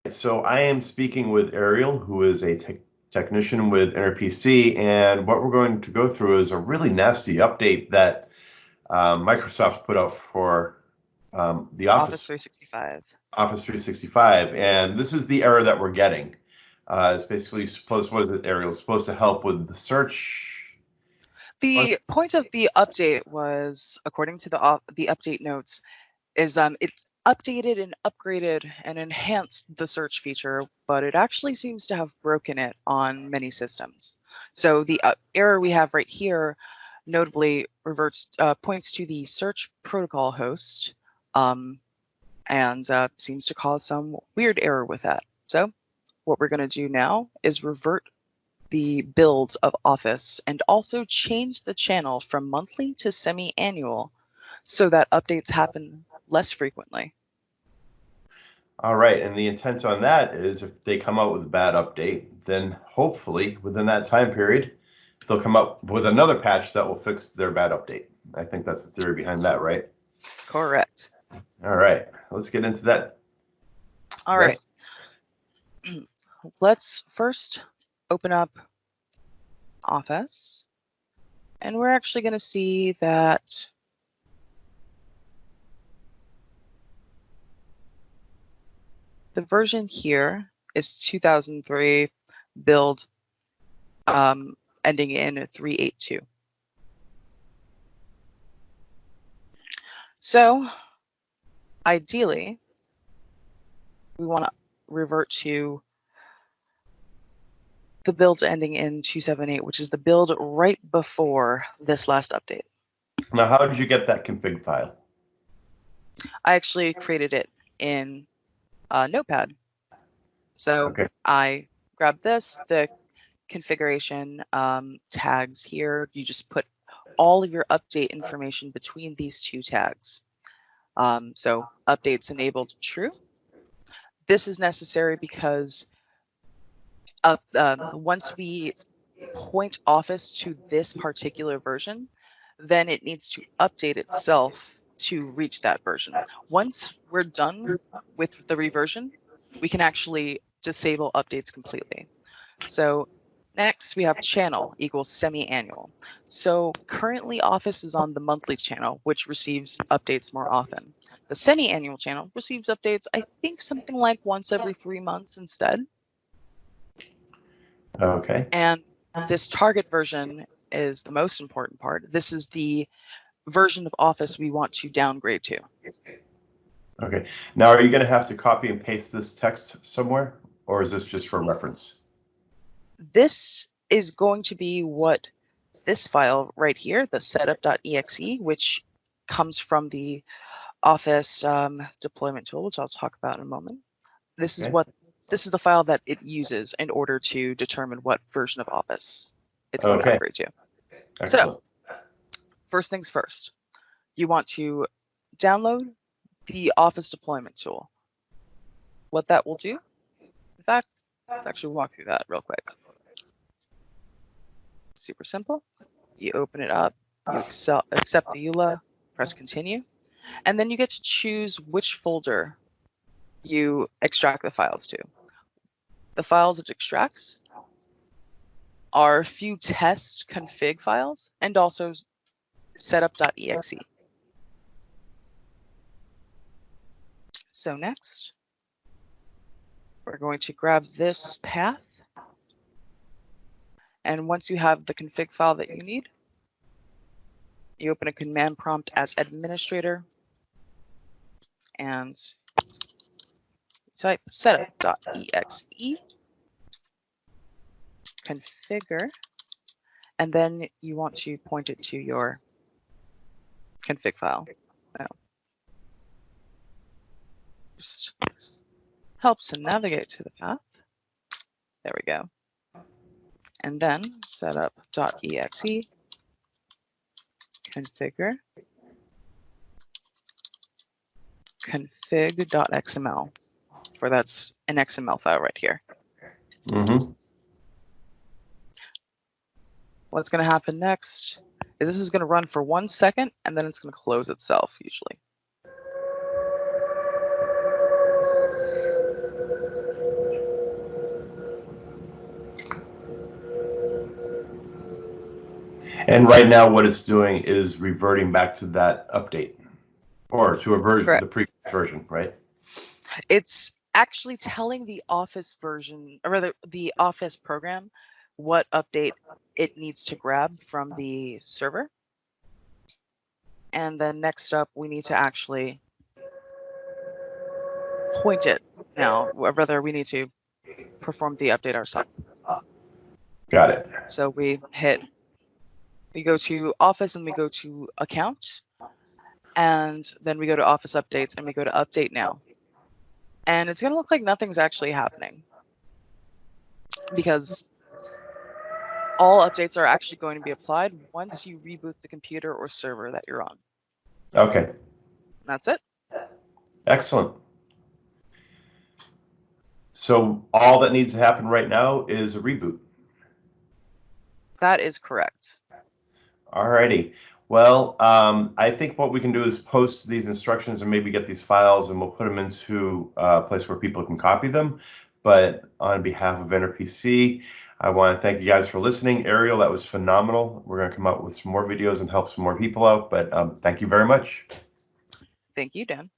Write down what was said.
So I am speaking with Ariel, who is a technician with INnerPC, and what we're going to go through is a really nasty update that Microsoft put out for the Office 365. Office 365, and this is the error that we're getting. It's basically supposed, what is it, Ariel? It's supposed to help with the search. The point of the update was, according to the update notes, is it's updated and upgraded and enhanced the search feature, but it actually seems to have broken it on many systems. So the error we have right here notably points to the search protocol host and seems to cause some weird error with that. So what we're going to do now is revert the build of Office and also change the channel from monthly to semi-annual so that updates happen less frequently. All right, and the intent on that is if they come out with a bad update, then hopefully within that time period, they'll come up with another patch that will fix their bad update. I think that's the theory behind that, right? Correct. All right, let's get into that. All right. Let's first open up Office, and we're actually going to see that the version here is 2003 build ending in 382. So ideally, we want to revert to the build ending in 278, which is the build right before this last update. Now, how did you get that config file? I actually created it in Notepad. So I grabbed this, the configuration tags here. You just put all of your update information between these two tags. So updates enabled true. This is necessary because once we point Office to this particular version, then it needs to update itself to reach that version. Once we're done with the reversion, we can actually disable updates completely. So next we have channel equals semi-annual. So currently Office is on the monthly channel, which receives updates more often. The semi-annual channel receives updates, I think something like once every 3 months instead. Okay. And this target version is the most important part. This is the version of Office we want to downgrade to. Okay. Now, are you going to have to copy and paste this text somewhere, or is this just for reference? This is going to be what this file right here, the setup.exe, which comes from the Office deployment tool, which I'll talk about in a moment. This is the file that it uses in order to determine what version of Office it's going to upgrade to. Excellent. So, first things first, you want to download the Office deployment tool. What that will do, in fact, let's actually walk through that real quick. Super simple. You open it up, you accept the EULA, press continue, and then you get to choose which folder you extract the files to. The files it extracts are a few test config files and also setup.exe. So next, we're going to grab this path. And once you have the config file that you need, you open a command prompt as administrator and type setup.exe, configure, and then you want to point it to your config file. Just helps to navigate to the path. There we go. And then setup.exe, configure, config.xml, for that's an XML file right here. What's going to happen next is this is going to run for 1 second, and then it's going to close itself usually. And right now, what it's doing is reverting back to that update, or to a version, Correct. the previous version, right? It's actually telling the Office version, or rather the Office program, what update it needs to grab from the server. And then next up, we need to actually point it now, or rather we need to perform the update ourselves. Got it. So we go to Office and we go to Account, and then we go to Office Updates and we go to Update Now. And it's going to look like nothing's actually happening because all updates are actually going to be applied once you reboot the computer or server that you're on. Okay. That's it. Excellent. So all that needs to happen right now is a reboot. That is correct. Alrighty. Well, I think what we can do is post these instructions and maybe get these files, and we'll put them into a place where people can copy them. But on behalf of INnerPC, I want to thank you guys for listening. Ariel, that was phenomenal. We're going to come up with some more videos and help some more people out. But thank you very much. Thank you, Dan.